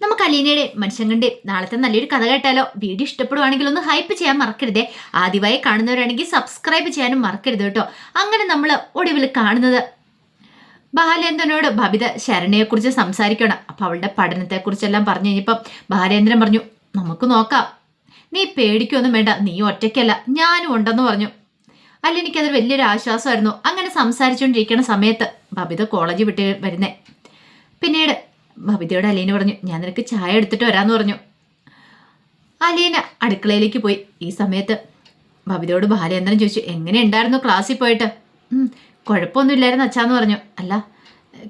നമുക്ക് അലീനയുടെ മനുഷ്യങ്ങളുടെ നാളത്തെ നല്ലൊരു കഥ കേട്ടാലോ? വീഡിയോ ഇഷ്ടപ്പെടുവാണെങ്കിൽ ഒന്ന് ഹൈപ്പ് ചെയ്യാൻ മറക്കരുതേ. ആദ്യമായി കാണുന്നവരാണെങ്കിൽ സബ്സ്ക്രൈബ് ചെയ്യാനും മറക്കരുത് കേട്ടോ. അങ്ങനെ നമ്മൾ ഒടുവിൽ കാണുന്നത് ബാലേന്ദ്രനോട് ബബിത ശരണയെക്കുറിച്ച് സംസാരിക്കണം. അപ്പം അവളുടെ പഠനത്തെക്കുറിച്ചെല്ലാം പറഞ്ഞു കഴിഞ്ഞപ്പം ബാലേന്ദ്രൻ പറഞ്ഞു, നമുക്ക് നോക്കാം, നീ പേടിക്കൊന്നും വേണ്ട, നീ ഒറ്റയ്ക്കല്ല, ഞാനും ഉണ്ടെന്ന് പറഞ്ഞു. അല്ല, എനിക്കതൊരു വലിയൊരു ആശ്വാസമായിരുന്നു. അങ്ങനെ സംസാരിച്ചുകൊണ്ടിരിക്കുന്ന സമയത്ത് ബബിത കോളേജ് വിട്ട് വരുന്നേ. പിന്നീട് ബബിതയോട് അലീന പറഞ്ഞു, ഞാൻ നിനക്ക് ചായ എടുത്തിട്ട് വരാമെന്ന് പറഞ്ഞു. അലീന അടുക്കളയിലേക്ക് പോയി. ഈ സമയത്ത് ബബിതയോട് ബാലേന്ദ്രൻ ചോദിച്ചു, എങ്ങനെ ഉണ്ടായിരുന്നു ക്ലാസ്സിൽ പോയിട്ട്? കുഴപ്പമൊന്നുമില്ലായിരുന്നു അച്ഛാന്ന് പറഞ്ഞു. അല്ല,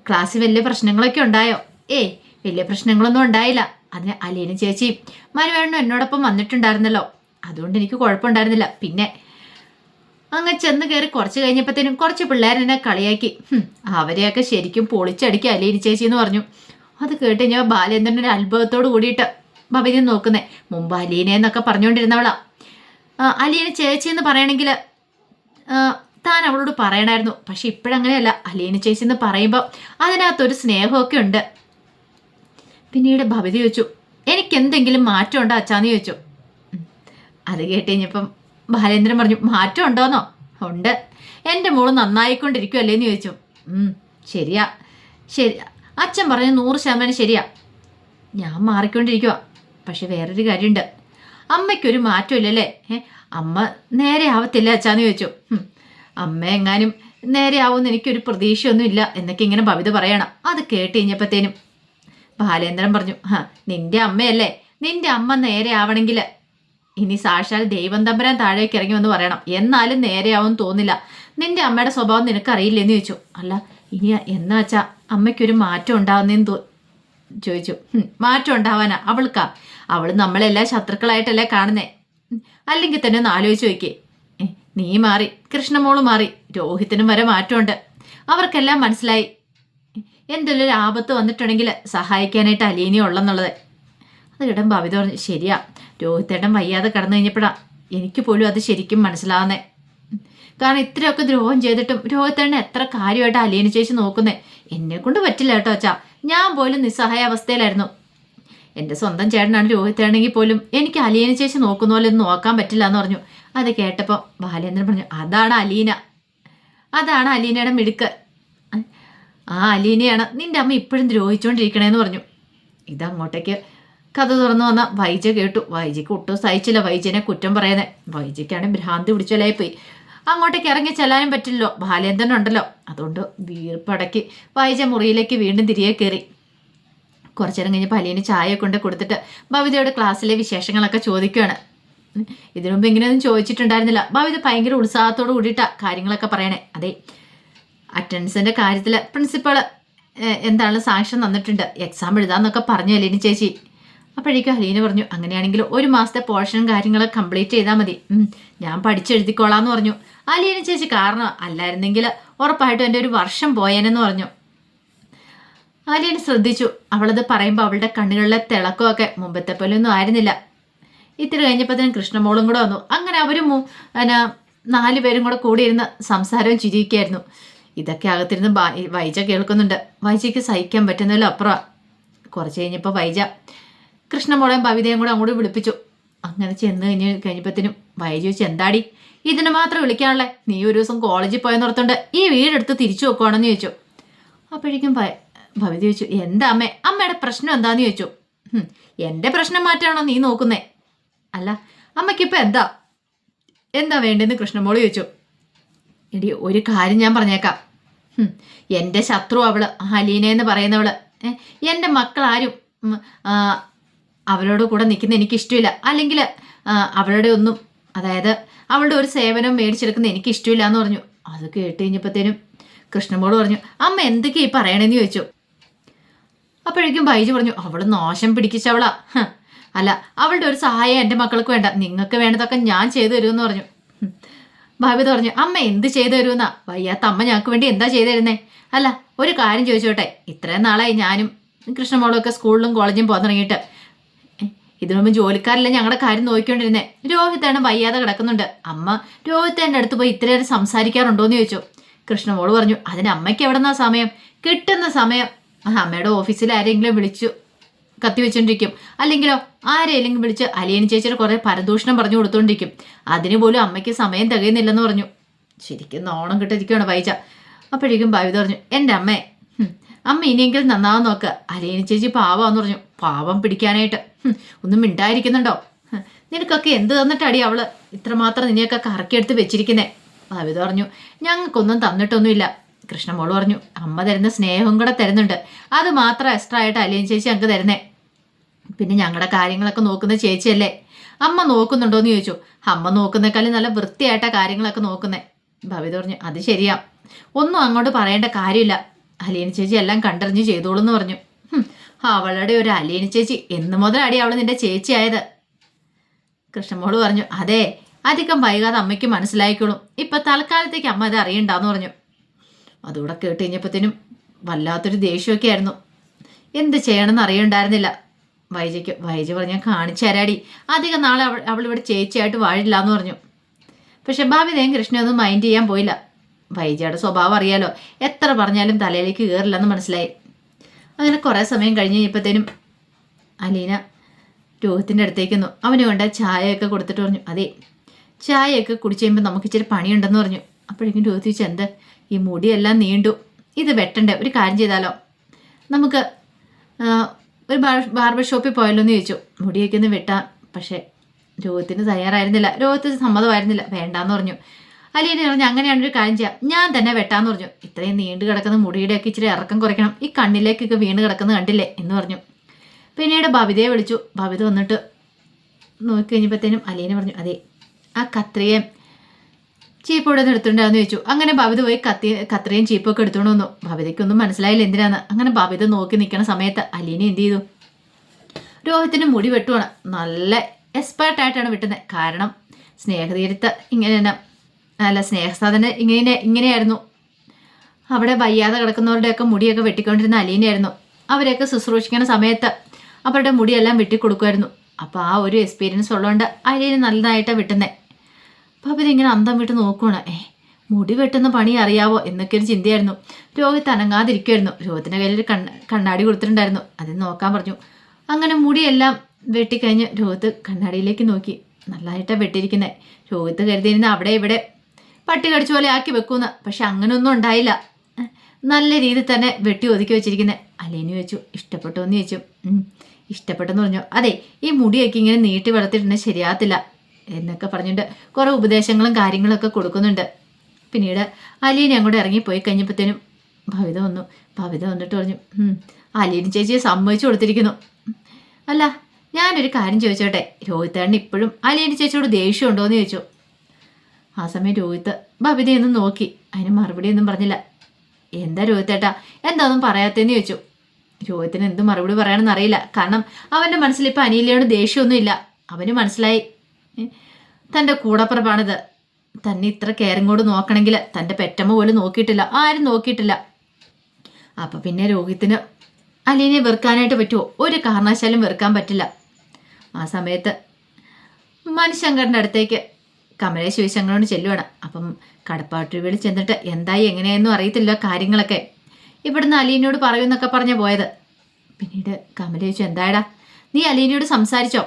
ക്ലാസ്സിൽ വലിയ പ്രശ്നങ്ങളൊക്കെ ഉണ്ടായോ? വലിയ പ്രശ്നങ്ങളൊന്നും ഉണ്ടായില്ല. അതിന് അലീന ചേച്ചിയും മനുവേണ്ണനും എന്നോടൊപ്പം വന്നിട്ടുണ്ടായിരുന്നല്ലോ, അതുകൊണ്ട് എനിക്ക് കുഴപ്പമുണ്ടായിരുന്നില്ല. പിന്നെ അങ്ങ് ചെന്ന് കയറി കുറച്ച് കഴിഞ്ഞപ്പോഴത്തേനും കുറച്ച് പിള്ളേരെന്നെ കളിയാക്കി. അവരെയൊക്കെ ശരിക്കും പൊളിച്ചടിക്കുക അലീന ചേച്ചി എന്ന് പറഞ്ഞു. അത് കേട്ട് ഞാൻ ബാലേന്ദ്രൻ ഒരു അത്ഭുതത്തോട് കൂടിയിട്ട് ബബിനെ നോക്കുന്നേ. മുമ്പ് അലീനയെന്നൊക്കെ പറഞ്ഞുകൊണ്ടിരുന്നവളാ. അലീന ചേച്ചി എന്ന് പറയണമെങ്കിൽ താൻ അവളോട് പറയണമായിരുന്നു. പക്ഷെ ഇപ്പോഴങ്ങനെയല്ല, അലീന ചേച്ചി എന്ന് പറയുമ്പോൾ അതിനകത്തൊരു സ്നേഹമൊക്കെ ഉണ്ട്. പിന്നീട് ബബിത ചോദിച്ചു, എനിക്ക് എന്തെങ്കിലും മാറ്റം ഉണ്ടോ അച്ഛാന്ന് ചോദിച്ചു. അത് കേട്ട് കഴിഞ്ഞപ്പം ബാലേന്ദ്രൻ പറഞ്ഞു, മാറ്റം ഉണ്ടോന്നോ? ഉണ്ട്, എൻ്റെ മോള് നന്നായിക്കൊണ്ടിരിക്കുമല്ലേന്ന് ചോദിച്ചു. ശരിയാ, ശരി, അച്ഛൻ പറഞ്ഞു 100% ശരിയാ, ഞാൻ മാറിക്കൊണ്ടിരിക്കുക. പക്ഷെ വേറൊരു കാര്യമുണ്ട്, അമ്മയ്ക്കൊരു മാറ്റമില്ലല്ലേ? അമ്മ നേരെ ആവത്തില്ല അച്ഛാന്ന് ചോദിച്ചു. അമ്മ എങ്ങാനും നേരെ ആവുമെന്ന് എനിക്കൊരു പ്രതീക്ഷയൊന്നും ഇല്ല എന്നൊക്കെ ഇങ്ങനെ ബബിത പറയണം. അത് കേട്ട് കഴിഞ്ഞപ്പോഴത്തേനും ബാലേന്ദ്രൻ പറഞ്ഞു, നിന്റെ അമ്മയല്ലേ, നിന്റെ അമ്മ നേരെ ആവണമെങ്കിൽ ഇനി സാക്ഷാൽ ദൈവം തമ്പുരാൻ താഴേക്ക് ഇറങ്ങി വന്ന് പറയണം, എന്നാലും നേരെയാവും തോന്നില്ല. നിന്റെ അമ്മയുടെ സ്വഭാവം നിനക്കറിയില്ലെന്ന് ചോദിച്ചു. അല്ല, ഇനി എന്നാ വെച്ചാ അമ്മയ്ക്കൊരു മാറ്റം ഉണ്ടാവുന്നതെന്ന് ചോദിച്ചു. മാറ്റം ഉണ്ടാവാനാ? അവൾക്കാ? അവൾ നമ്മളെല്ലാം ശത്രുക്കളായിട്ടല്ലേ കാണുന്നേ. അല്ലെങ്കിൽ തന്നെ ഒന്ന് ആലോചിച്ച് നോക്കിയേ, നീ മാറി, കൃഷ്ണമോള് മാറി, രോഹിത്തിനും വരെ മാറ്റമുണ്ട്. അവർക്കെല്ലാം മനസ്സിലായി എന്തെങ്കിലും ഒരു ആപത്ത് വന്നിട്ടുണ്ടെങ്കിൽ സഹായിക്കാനായിട്ട് അലീന ഉള്ളെന്നുള്ളത്. അത് കിട്ടുമ്പോൾ ബബിത പറഞ്ഞു, ശരിയാ, രോഹിത്തേട്ടൻ വയ്യാതെ കടന്നു കഴിഞ്ഞപ്പോഴാണ് എനിക്ക് പോലും അത് ശരിക്കും മനസ്സിലാവുന്നേ. കാരണം ഇത്രയൊക്കെ ദ്രോഹം ചെയ്തിട്ടും രോഹിത്തേട്ടനെ എത്ര കാര്യമായിട്ട് അലീന ചേച്ചി നോക്കുന്നേ. എന്നെ കൊണ്ട് പറ്റില്ല കേട്ടോ അച്ഛാ, ഞാൻ പോലും നിസ്സഹായ അവസ്ഥയിലായിരുന്നു. എൻ്റെ സ്വന്തം ചേട്ടനാണ് രോഹിത്തേട്ടനെങ്കിൽ പോലും എനിക്ക് അലീന ചേച്ചി നോക്കുന്ന പോലെ ഒന്നും നോക്കാൻ പറ്റില്ല എന്ന് പറഞ്ഞു. അത് കേട്ടപ്പോൾ ബാലേന്ദ്രൻ പറഞ്ഞു, അതാണ് അലീന, അതാണ് അലീനയുടെ മിടുക്ക്. ആ അലീനയാണ് നിന്റെ അമ്മ ഇപ്പോഴും ദ്രോഹിച്ചുകൊണ്ടിരിക്കണേന്ന് പറഞ്ഞു. ഇതങ്ങോട്ടേക്ക് കഥ തുറന്നു വന്ന വൈജ കേട്ടു. വൈജയ്ക്ക് ഒട്ടും സഹിച്ചില്ല വൈജനെ കുറ്റം പറയുന്നത്. വൈജയ്ക്കാണെങ്കിൽ ഭ്രാന്തി പിടിച്ചലായിപ്പോയി. അങ്ങോട്ടേക്ക് ഇറങ്ങി ചെല്ലാനും പറ്റില്ലല്ലോ, ബാലേന്ദ്രൻ ഉണ്ടല്ലോ. അതുകൊണ്ട് വീർപ്പടക്കി വൈജ മുറിയിലേക്ക് വീണ്ടും തിരികെ കയറി. കുറച്ചേരം കഴിഞ്ഞപ്പോൾ അലീന ചായ കൊണ്ട് കൊടുത്തിട്ട് ബബിതയുടെ ക്ലാസ്സിലെ വിശേഷങ്ങളൊക്കെ ചോദിക്കുകയാണ്. ഇതിനു മുമ്പ് ഇങ്ങനെയൊന്നും ചോദിച്ചിട്ടുണ്ടായിരുന്നില്ല. ബബിത ഭയങ്കര ഉത്സാഹത്തോട് കൂടിയിട്ടാണ് കാര്യങ്ങളൊക്കെ പറയണേ. അതെ, അറ്റൻഡൻസിൻ്റെ കാര്യത്തിൽ പ്രിൻസിപ്പൾ എന്താണ് സാക്ഷ്യം തന്നിട്ടുണ്ട്, എക്സാം എഴുതാമെന്നൊക്കെ പറഞ്ഞു അലീന ചേച്ചി. അപ്പോഴേക്കും അലീന പറഞ്ഞു, അങ്ങനെയാണെങ്കിൽ 1 മാസത്തെ പോർഷനും കാര്യങ്ങളൊക്കെ കംപ്ലീറ്റ് ചെയ്താൽ മതി, ഞാൻ പഠിച്ചെഴുതിക്കോളാന്ന് പറഞ്ഞു. അലീന ചേച്ചി കാരണം അല്ലായിരുന്നെങ്കിൽ ഉറപ്പായിട്ടും എൻ്റെ ഒരു വർഷം പോയേനെന്ന് പറഞ്ഞു. അലീന ശ്രദ്ധിച്ചു. അവളത് പറയുമ്പോൾ അവളുടെ കണ്ണുകളിലെ തിളക്കമൊക്കെ മുമ്പത്തെ പോലെ ഒന്നും ആയിരുന്നില്ല. ഇത്തിരി കഴിഞ്ഞപ്പോൾ തന്നെ കൃഷ്ണമോളും കൂടെ വന്നു. അങ്ങനെ അവരും 4 പേരും കൂടെ കൂടിയിരുന്ന് സംസാരവും ചിരിക്കുകയായിരുന്നു. ഇതൊക്കെ അകത്തിരുന്ന് വൈജ കേൾക്കുന്നുണ്ട്. വൈജയ്ക്ക് സഹിക്കാൻ പറ്റുന്നതിലും അപ്പുറമാണ്. കുറച്ച് കഴിഞ്ഞപ്പോൾ വൈജ കൃഷ്ണമോളെയും ബബിതയും കൂടെ അങ്ങോട്ട് വിളിപ്പിച്ചു. അങ്ങനെ ചെന്ന് കഴിഞ്ഞപ്പോഴത്തേനും വൈജ ചോദിച്ചു, എന്താടി ഇതിന് മാത്രം വിളിക്കാനുള്ളേ? നീ ഒരു ദിവസം കോളേജിൽ പോയെന്ന് ഓർത്തുകൊണ്ട് ഈ വീടെടുത്ത് തിരിച്ചു വെക്കുവാണെന്ന് ചോദിച്ചു. അപ്പോഴേക്കും ബബിത ചോദിച്ചു, എന്താ അമ്മയുടെ പ്രശ്നം എന്താന്ന് ചോദിച്ചു. എൻ്റെ പ്രശ്നം മാറ്റാണോ നീ നോക്കുന്നേ? അല്ല, അമ്മയ്ക്കിപ്പോൾ എന്താ വേണ്ടെന്ന് കൃഷ്ണമോള് ചോദിച്ചു. എടി, ഒരു കാര്യം ഞാൻ പറഞ്ഞേക്കാം, എൻ്റെ ശത്രു അവള്, അലീനയെന്ന് പറയുന്നവള്. എൻ്റെ മക്കളാരും അവളോട് കൂടെ നിൽക്കുന്ന എനിക്കിഷ്ടമില്ല. അല്ലെങ്കിൽ അവളുടെ ഒന്നും, അതായത് അവളുടെ ഒരു സേവനം മേടിച്ചെടുക്കുന്ന എനിക്കിഷ്ടമില്ല എന്ന് പറഞ്ഞു. അത് കേട്ട് കഴിഞ്ഞപ്പോഴത്തേനും കൃഷ്ണമോള് പറഞ്ഞു, അമ്മ എന്തൊക്കെയാ ഈ പറയണേന്ന് ചോദിച്ചു. അപ്പോഴേക്കും ബൈജു പറഞ്ഞു, അവള് നാശം പിടിക്കിച്ചവളാ. അല്ല, അവളുടെ ഒരു സഹായം എൻ്റെ മക്കൾക്ക് വേണ്ട, നിങ്ങൾക്ക് വേണ്ടതൊക്കെ ഞാൻ ചെയ്തു തരുമെന്ന് പറഞ്ഞു. ബബിത പറഞ്ഞു, അമ്മ എന്ത് ചെയ്തു തരുമെന്നാ? വയ്യാത്ത അമ്മ ഞങ്ങൾക്ക് വേണ്ടി എന്താ ചെയ്തു തരുന്നേ? അല്ല, ഒരു കാര്യം ചോദിച്ചോട്ടെ, ഇത്രയും നാളായി ഞാനും കൃഷ്ണമോളും ഒക്കെ സ്കൂളിലും കോളേജിലും പോകാൻ തുടങ്ങിയിട്ട്. ഇതിനു മുമ്പ് ജോലിക്കാരെല്ലാം ഞങ്ങളുടെ കാര്യം നോക്കിക്കൊണ്ടിരുന്നേ. രോഹിത്തേണ് വയ്യാതെ കിടക്കുന്നുണ്ട്, അമ്മ രോഹിത്തേൻ്റെ അടുത്ത് പോയി ഇത്രയേറെ സംസാരിക്കാറുണ്ടോയെന്ന് ചോദിച്ചു. കൃഷ്ണമോള് പറഞ്ഞു, അതിന് അമ്മയ്ക്ക് എവിടെന്നാ സമയം? കിട്ടുന്ന സമയം അമ്മയുടെ ഓഫീസിൽ ആരെങ്കിലും വിളിച്ചു കത്തി വെച്ചോണ്ടിരിക്കും. അല്ലെങ്കിലോ ആരെയെങ്കിലും വിളിച്ച് അലിയൻ ചേച്ചിയുടെ കുറെ പരദൂഷണം പറഞ്ഞു കൊടുത്തോണ്ടിരിക്കും. അതിന് പോലും അമ്മയ്ക്ക് സമയം തികയുന്നില്ലെന്ന് പറഞ്ഞു. ശരിക്കും നാണം കിട്ടിരിക്കുകയാണ് വൈജ. അപ്പോഴേക്കും ഭവിത പറഞ്ഞു, എൻ്റെ അമ്മേ, അമ്മ ഇനിയെങ്കിലും നന്നാവാൻ നോക്ക്. അലിയൻ ചേച്ചി പാവാന്ന് പറഞ്ഞു. പാവം പിടിക്കാനായിട്ട് ഒന്നും മിണ്ടായിരിക്കുന്നുണ്ടോ? നിനക്കൊക്കെ എന്ത് തന്നിട്ടടി അവള് ഇത്രമാത്രം നിന്നെയൊക്കെ കറക്കിയെടുത്ത് വെച്ചിരിക്കുന്നേ? ഭവിത പറഞ്ഞു, ഞങ്ങൾക്കൊന്നും തന്നിട്ടൊന്നുമില്ല. കൃഷ്ണമോള് പറഞ്ഞു, അമ്മ തരുന്ന സ്നേഹവും കൂടെ തരുന്നുണ്ട്. അത് മാത്രം എക്സ്ട്രാ ആയിട്ട് അലിയൻ ചേച്ചി ഞങ്ങൾക്ക് തരുന്നേ. പിന്നെ ഞങ്ങളുടെ കാര്യങ്ങളൊക്കെ നോക്കുന്ന ചേച്ചിയല്ലേ. അമ്മ നോക്കുന്നുണ്ടോയെന്ന് ചോദിച്ചു. അമ്മ നോക്കുന്നേക്കാളും നല്ല വൃത്തിയായിട്ടാ കാര്യങ്ങളൊക്കെ നോക്കുന്നേ. ഭവിത പറഞ്ഞു, അത് ശരിയാ, ഒന്നും അങ്ങോട്ട് പറയേണ്ട കാര്യമില്ല. അലിയൻ ചേച്ചി എല്ലാം കണ്ടറിഞ്ഞ് ചെയ്തോളൂ എന്ന് പറഞ്ഞു. അവളുടെ ഒരു അലിയൻ ചേച്ചി എന്ന് മുതലാടി അവൾ നിന്റെ ചേച്ചിയായത്? കൃഷ്ണമോള് പറഞ്ഞു, അതെ, അധികം വൈകാതെ അമ്മയ്ക്ക് മനസ്സിലായിക്കോളും. ഇപ്പൊ തൽക്കാലത്തേക്ക് അമ്മ അത് അറിയണ്ടെന്ന് പറഞ്ഞു. അതുകൂടെ കേട്ട് കഴിഞ്ഞപ്പോഴത്തേനും വല്ലാത്തൊരു ദേഷ്യമൊക്കെ ആയിരുന്നു. എന്ത് ചെയ്യണമെന്ന് അറിയണ്ടായിരുന്നില്ല വൈജയ്ക്ക്. വൈജ പറഞ്ഞു, ഞാൻ കാണിച്ചു തരാടി, അധികം നാളെ അവളിവിടെ ചേച്ചിയായിട്ട് വാഴില്ല എന്ന് പറഞ്ഞു. പക്ഷെ ഭാവിതയും കൃഷ്ണയൊന്നും മൈൻഡ് ചെയ്യാൻ പോയില്ല. വൈജയുടെ സ്വഭാവം അറിയാലോ, എത്ര പറഞ്ഞാലും തലയിലേക്ക് കയറില്ലെന്ന് മനസ്സിലായി. അങ്ങനെ കുറേ സമയം കഴിഞ്ഞ് കഴിഞ്ഞപ്പോഴത്തേനും അലീന രോഹിത്തിൻ്റെ അടുത്തേക്ക് വന്നു. അവന് കൊണ്ട് ചായയൊക്കെ കൊടുത്തിട്ട് പറഞ്ഞു, അതെ, ചായയൊക്കെ കുടിച്ച് കഴിയുമ്പോൾ നമുക്ക് ഇച്ചിരി പണിയുണ്ടെന്ന് പറഞ്ഞു. അപ്പോഴേക്കും രോഹിത് ചോദിച്ചു, എന്ത്? ഈ മുടിയെല്ലാം നീണ്ടു, ഇത് വെട്ടണ്ടേ? ഒരു കാര്യം ചെയ്താലോ, നമുക്ക് ഒരു ബാർബർ ഷോപ്പിൽ പോയല്ലോ എന്ന് ചോദിച്ചു. മുടിയൊക്കെ ഒന്ന് വെട്ടാം. പക്ഷേ രോഹിത്തിന് തയ്യാറായിരുന്നില്ല, രോഹിത്തിന് സമ്മതമായിരുന്നില്ല, വേണ്ടാന്ന് പറഞ്ഞു. അലീന പറഞ്ഞു, അങ്ങനെയാണൊരു കാര്യം ചെയ്യാം, ഞാൻ തന്നെ വെട്ടാന്ന് പറഞ്ഞു. ഇത്രയും നീണ്ടു കിടക്കുന്ന മുടിയുടെയൊക്കെ ഇച്ചിരി ഇറക്കം കുറയ്ക്കണം, ഈ കണ്ണിലേക്കൊക്കെ വീണ് കിടക്കുന്നത് കണ്ടില്ലേ എന്ന് പറഞ്ഞു. പിന്നീട് ബബിതയെ വിളിച്ചു. ബബിത വന്നിട്ട് നോക്കി കഴിഞ്ഞപ്പോഴത്തേനും അലീന പറഞ്ഞു, അതെ, ആ കത്രികയും ചീപ്പോടെ ഒന്ന് എടുത്തുണ്ടാന്ന് ചോദിച്ചു. അങ്ങനെ ബബിത പോയി കത്രികയും ചീപ്പൊക്കെ എടുത്തുകൊണ്ട് വന്നു. ബബിതയ്ക്കൊന്നും മനസ്സിലായില്ല എന്തിനാന്ന്. അങ്ങനെ ബബിത നോക്കി നിൽക്കുന്ന സമയത്ത് അലീന എന്ത് ചെയ്തു, രോഹിത്തിന് മുടി വെട്ടുവാണ്. നല്ല എക്സ്പേർട്ടായിട്ടാണ് വെട്ടുന്നത്. കാരണം സ്നേഹതീരത്ത് ഇങ്ങനെ തന്നെ, അല്ല, സ്നേഹസാധന ഇങ്ങനെയായിരുന്നു. അവിടെ വയ്യാതെ കിടക്കുന്നവരുടെയൊക്കെ മുടിയൊക്കെ വെട്ടിക്കൊണ്ടിരുന്ന അലീനയായിരുന്നു. അവരെയൊക്കെ ശുശ്രൂഷിക്കുന്ന സമയത്ത് അവരുടെ മുടിയെല്ലാം വെട്ടിക്കൊടുക്കുമായിരുന്നു. അപ്പോൾ ആ ഒരു എക്സ്പീരിയൻസ് ഉള്ളതുകൊണ്ട് അലീന നല്ലതായിട്ടാണ് വെട്ടുന്നത്. അപ്പോൾ അവരിങ്ങനെ അന്തം വിട്ട് നോക്കുവാണ്. മുടി വെട്ടുന്ന പണി അറിയാവോ എന്നൊക്കെ ഒരു ചിന്തയായിരുന്നു. രോഹിത് അനങ്ങാതിരിക്കുമായിരുന്നു. രോഹിത്തിൻ്റെ കയ്യിൽ ഒരു കണ്ണാടി കൊടുത്തിട്ടുണ്ടായിരുന്നു, അതിൽ നോക്കാൻ പറഞ്ഞു. അങ്ങനെ മുടിയെല്ലാം വെട്ടിക്കഴിഞ്ഞ് രോഹിത് കണ്ണാടിയിലേക്ക് നോക്കി. നല്ലതായിട്ടാണ് വെട്ടിയിരിക്കുന്നത്. രോഹിത് കരുതിയിരുന്ന അവിടെ ഇവിടെ പട്ടി കടിച്ച പോലെ ആക്കി വെക്കൂന്ന്. പക്ഷെ അങ്ങനെയൊന്നും ഉണ്ടായില്ല. നല്ല രീതിയിൽ തന്നെ വെട്ടി ഒതുക്കി വെച്ചിരിക്കുന്നത്. അലീന ചോദിച്ചു, ഇഷ്ടപ്പെട്ടോ എന്ന് ചോദിച്ചു. ഇഷ്ടപ്പെട്ടെന്ന് പറഞ്ഞു. അതെ, ഈ മുടിയൊക്കെ ഇങ്ങനെ നീട്ടി വളർത്തിയിട്ടുണ്ടെങ്കിൽ ശരിയാകത്തില്ല എന്നൊക്കെ പറഞ്ഞിട്ട് കുറേ ഉപദേശങ്ങളും കാര്യങ്ങളൊക്കെ കൊടുക്കുന്നുണ്ട്. പിന്നീട് അലീന അങ്ങോട്ട് ഇറങ്ങിപ്പോയി കഴിഞ്ഞപ്പോഴത്തേനും ഭവിത വന്നു. ഭവിത വന്നിട്ട് പറഞ്ഞു, അലീന ചേച്ചിയെ സമ്മതിച്ചു കൊടുത്തിരിക്കുന്നു. അല്ല, ഞാനൊരു കാര്യം ചോദിച്ചോട്ടെ, രോഹിത്തേട്ടന് ഇപ്പോഴും അലീന ചേച്ചിയോട് ദേഷ്യം ഉണ്ടോ എന്ന് ചോദിച്ചു. ആ സമയം രോഹിത്ത് ബബിതയൊന്നും നോക്കി. അതിന് മറുപടിയൊന്നും പറഞ്ഞില്ല. എന്താ രോഹിത്തേട്ടാ, എന്താണെന്നും പറയാത്തതെന്ന് ചോദിച്ചു. രോഹിത്തിന് എന്ത് മറുപടി പറയാനെന്ന് അറിയില്ല. കാരണം അവൻ്റെ മനസ്സിൽ ഇപ്പം അനിയലിയോട് ദേഷ്യമൊന്നും ഇല്ല. അവന് മനസ്സിലായി തൻ്റെ കൂടപ്പുറപ്പാണിത്. തന്നെ ഇത്ര കെയറിങ്ങോട് നോക്കണമെങ്കിൽ തൻ്റെ പെറ്റമ്മ പോലും നോക്കിയിട്ടില്ല, ആരും നോക്കിയിട്ടില്ല. അപ്പം പിന്നെ രോഹിത്തിന് അലീനെ വെറുക്കാനായിട്ട് പറ്റുമോ? ഒരു കാരണവശാലും വെറുക്കാൻ പറ്റില്ല. ആ സമയത്ത് മനുശങ്കറിൻ്റെ അടുത്തേക്ക് കമലേഷ് ശിവശങ്കരോട് ചെല്ലുവാണ്. അപ്പം കടപ്പാട്ടുവിളി ചെന്നിട്ട് എന്തായി എങ്ങനെയെന്നും അറിയത്തില്ല കാര്യങ്ങളൊക്കെ. ഇവിടുന്ന് അലീനയോട് പറയുമെന്നൊക്കെ പറഞ്ഞ് പോയത്. പിന്നീട് കമലേഷ്, എന്തായടാ, നീ അലീനയോട് സംസാരിച്ചോ?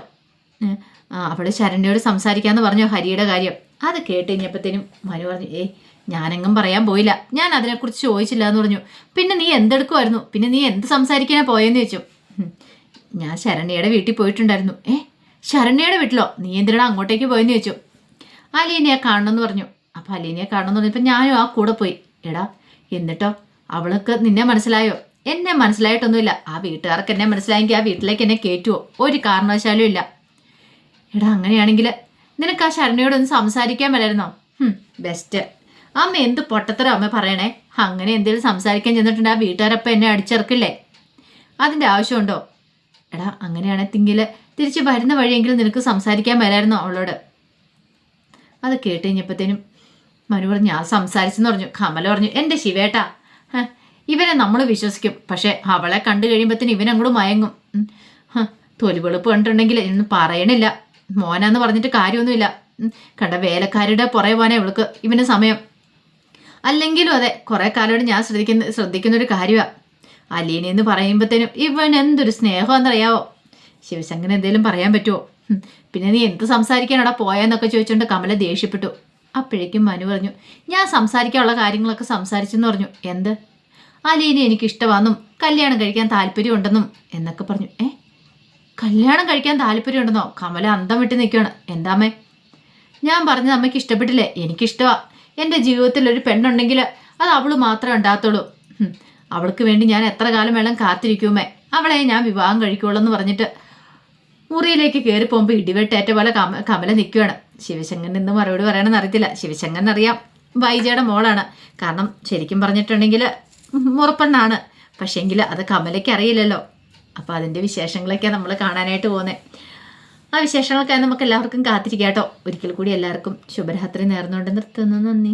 അവൾ ശരണ്യയോട് സംസാരിക്കാമെന്ന് പറഞ്ഞോ ഹരിയുടെ കാര്യം. അത് കേട്ട് കഴിഞ്ഞപ്പോഴത്തേനും മനു പറഞ്ഞു, ഞാനെങ്ങും പറയാൻ പോയില്ല, ഞാൻ അതിനെക്കുറിച്ച് ചോദിച്ചില്ല എന്ന് പറഞ്ഞു. പിന്നെ നീ എന്തെടുക്കുമായിരുന്നു? പിന്നെ നീ എന്ത് സംസാരിക്കാനാണ് പോയെന്ന് ചോദിച്ചു. ഞാൻ ശരണ്യയുടെ വീട്ടിൽ പോയിട്ടുണ്ടായിരുന്നു. ശരണ്യയുടെ വീട്ടിലോ? നീ എന്തിനാ അങ്ങോട്ടേക്ക് പോയെന്ന് ചോദിച്ചു. അലീനയെ കാണണമെന്ന് പറഞ്ഞു. അപ്പം അലീനയെ കാണണമെന്ന് പറഞ്ഞപ്പോൾ ഞാനും ആ കൂടെ പോയി. എടാ, എന്നിട്ടോ അവൾക്ക് നിന്നെ മനസ്സിലായോ? എന്നെ മനസ്സിലായിട്ടൊന്നുമില്ല. ആ വീട്ടുകാർക്ക് എന്നെ മനസ്സിലായെങ്കിൽ ആ വീട്ടിലേക്ക് എന്നെ കയറ്റുമോ? ഒരു കാരണവശാലും ഇല്ല. എടാ, അങ്ങനെയാണെങ്കിൽ നിനക്ക് ആ ശരണ്യയോടൊന്ന് സംസാരിക്കാൻ മേലായിരുന്നോ? ബെസ്റ്റ്. അമ്മ എന്ത് പൊട്ടത്തരം അമ്മ പറയണേ. അങ്ങനെ എന്തെങ്കിലും സംസാരിക്കാൻ ചെന്നിട്ടുണ്ട് ആ വീട്ടുകാരപ്പം എന്നെ അടിച്ചിറക്കില്ലേ? അതിൻ്റെ ആവശ്യമുണ്ടോ? എടാ, അങ്ങനെയാണെങ്കിൽ തിരിച്ച് വരുന്ന വഴിയെങ്കിലും നിനക്ക് സംസാരിക്കാൻ മേലായിരുന്നോ അവളോട്? അത് കേട്ട് കഴിഞ്ഞപ്പോഴത്തേനും മനു പറഞ്ഞു, ഞാൻ സംസാരിച്ചെന്ന് പറഞ്ഞു. കമല പറഞ്ഞു, എൻ്റെ ശിവേട്ടാ, ഇവനെ നമ്മൾ വിശ്വസിക്കും, പക്ഷെ അവളെ കണ്ടു കഴിയുമ്പോഴത്തേനും ഇവനങ്ങോട്ട് മയങ്ങും. തൊലിവെളുപ്പ് കണ്ടിട്ടുണ്ടെങ്കിൽ ഇന്ന് പറയണില്ല. മോനാന്ന് പറഞ്ഞിട്ട് കാര്യമൊന്നുമില്ല. കണ്ട വേലക്കാരുടെ പുറകെ പോകാനേ ഇവന് സമയം. അല്ലെങ്കിലും അതെ, കുറേ കാലമായിട്ട് ഞാൻ ശ്രദ്ധിക്കുന്ന ഒരു കാര്യമാണ്. അലീന എന്ന് പറയുമ്പോഴത്തേനും ഇവൻ എന്തൊരു സ്നേഹമെന്നറിയാവോ. ശിവശങ്കരൻ എന്തെങ്കിലും പറയാൻ പറ്റുമോ? പിന്നെ നീ എന്ത് സംസാരിക്കാനടാ പോയെന്നൊക്കെ ചോദിച്ചുകൊണ്ട് കമല ദേഷ്യപ്പെട്ടു. അപ്പോഴേക്കും മനു പറഞ്ഞു, ഞാൻ സംസാരിക്കാനുള്ള കാര്യങ്ങളൊക്കെ സംസാരിച്ചെന്ന് പറഞ്ഞു. എന്ത്? അലീനെ എനിക്കിഷ്ടമാണെന്നും കല്യാണം കഴിക്കാൻ താല്പര്യമുണ്ടെന്നും എന്നൊക്കെ പറഞ്ഞു. കല്യാണം കഴിക്കാൻ താല്പര്യമുണ്ടെന്നോ? കമല അന്തം വിട്ട് നിൽക്കുകയാണ്. എന്താമ്മേ? ഞാൻ പറഞ്ഞത് അമ്മയ്ക്ക് ഇഷ്ടപ്പെട്ടില്ലേ? എനിക്കിഷ്ടമാ. എൻ്റെ ജീവിതത്തിൽ ഒരു പെണ്ണുണ്ടെങ്കിൽ അത് അവള് മാത്രമേ ഉണ്ടാകത്തുള്ളൂ. അവൾക്ക് വേണ്ടി ഞാൻ എത്ര കാലം വേണം കാത്തിരിക്കുമേ. അവളെ ഞാൻ വിവാഹം കഴിക്കുള്ളൂ എന്ന് പറഞ്ഞിട്ട് മുറിയിലേക്ക് കയറി പോകുമ്പോൾ ഇടിവെട്ടേറ്റ പോലെ കമല നിൽക്കുകയാണ്. ശിവശങ്കരൻ ഇന്ന് മറുപടി പറയണമെന്ന് അറിയത്തില്ല. ശിവശങ്കരൻ അറിയാം വൈജയുടെ മോളാണ്. കാരണം ശരിക്കും പറഞ്ഞിട്ടുണ്ടെങ്കിൽ മുറപ്പെണ്ണാണ്. പക്ഷേങ്കിൽ അത് കമലയ്ക്ക് അറിയില്ലല്ലോ. അപ്പോൾ അതിൻ്റെ വിശേഷങ്ങളൊക്കെയാണ് നമ്മൾ കാണാനായിട്ട് പോകുന്നത്. ആ വിശേഷങ്ങൾക്കായി നമുക്ക് എല്ലാവർക്കും കാത്തിരിക്കാം കേട്ടോ. ഒരിക്കൽ കൂടി എല്ലാവർക്കും ശുഭരാത്രി നേർന്നുകൊണ്ട് നിർത്തുന്നു. നന്ദി.